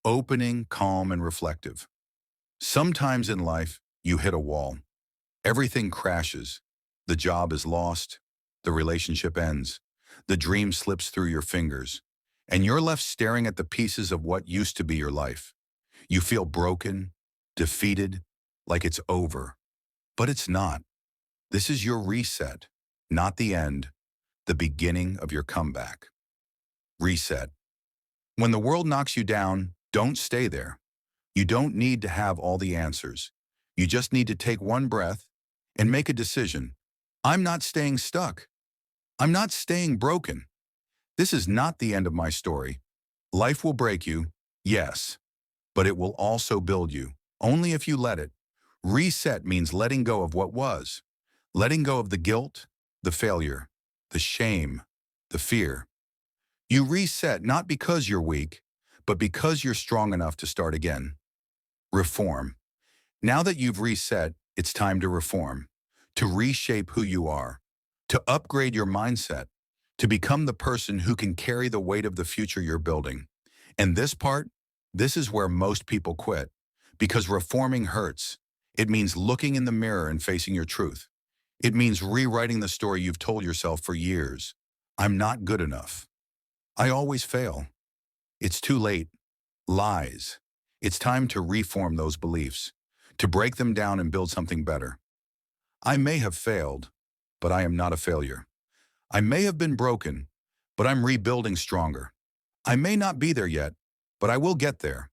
Opening, calm, and reflective. Sometimes in life, you hit a wall. Everything crashes. The job is lost. The relationship ends. The dream slips through your fingers. And you're left staring at the pieces of what used to be your life. You feel broken, defeated, like it's over. But it's not. This is your reset, not the end, the beginning of your comeback. Reset. When the world knocks you down, don't stay there. You don't need to have all the answers. You just need to take one breath and make a decision. I'm not staying stuck. I'm not staying broken. This is not the end of my story. Life will break you, yes, but it will also build you, only if you let it. Reset means letting go of what was, letting go of the guilt, the failure, the shame, the fear. You reset not because you're weak, but because you're strong enough to start again. Reform. Now that you've reset, it's time to reform, to reshape who you are, to upgrade your mindset, to become the person who can carry the weight of the future you're building. And this is where most people quit, because reforming hurts. It means looking in the mirror and facing your truth. It means rewriting the story you've told yourself for years. I'm not good enough. I always fail. It's too late. Lies. It's time to reform those beliefs, to break them down and build something better. I may have failed, but I am not a failure. I may have been broken, but I'm rebuilding stronger. I may not be there yet, but I will get there.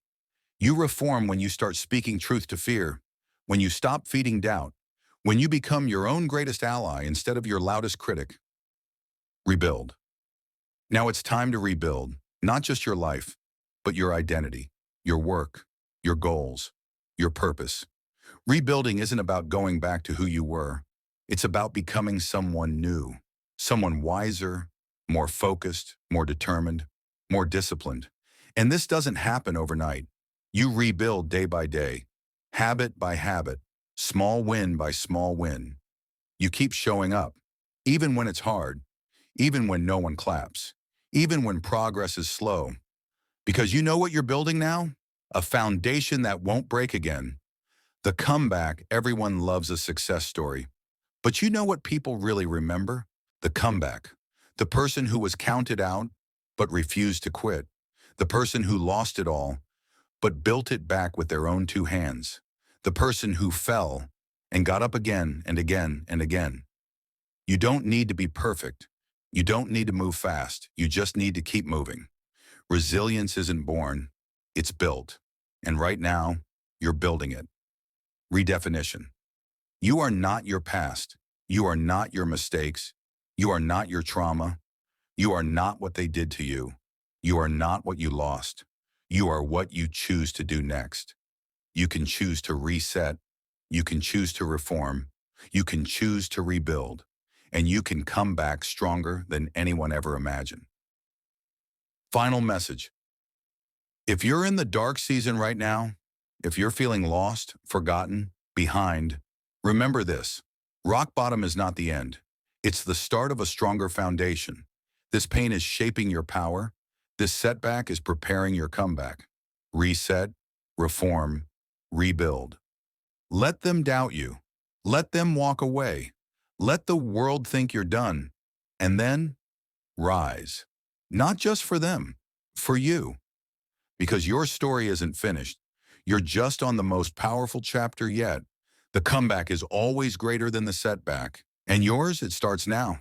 You reform when you start speaking truth to fear, when you stop feeding doubt, when you become your own greatest ally instead of your loudest critic. Rebuild. Now it's time to rebuild, not just your life, but your identity, your work, your goals, your purpose. Rebuilding isn't about going back to who you were. It's about becoming someone new, someone wiser, more focused, more determined, more disciplined. And this doesn't happen overnight. You rebuild day by day, habit by habit, small win by small win. You keep showing up, even when it's hard, even when no one claps, even when progress is slow. Because you know what you're building now? A foundation that won't break again. The comeback. Everyone loves a success story. But you know what people really remember? The comeback. The person who was counted out, but refused to quit. The person who lost it all, but built it back with their own two hands. The person who fell and got up again and again and again. You don't need to be perfect. You don't need to move fast. You just need to keep moving. Resilience isn't born, it's built. And right now, you're building it. Redefinition. You are not your past. You are not your mistakes. You are not your trauma. You are not what they did to you. You are not what you lost. You are what you choose to do next. You can choose to reset. You can choose to reform. You can choose to rebuild. And you can come back stronger than anyone ever imagined. Final message. If you're in the dark season right now, if you're feeling lost, forgotten, behind, remember this. Rock bottom is not the end. It's the start of a stronger foundation. This pain is shaping your power. This setback is preparing your comeback. Reset, reform, rebuild. Let them doubt you. Let them walk away. Let the world think you're done. And then rise. Not just for them, for you. Because your story isn't finished. You're just on the most powerful chapter yet. The comeback is always greater than the setback. And yours, it starts now.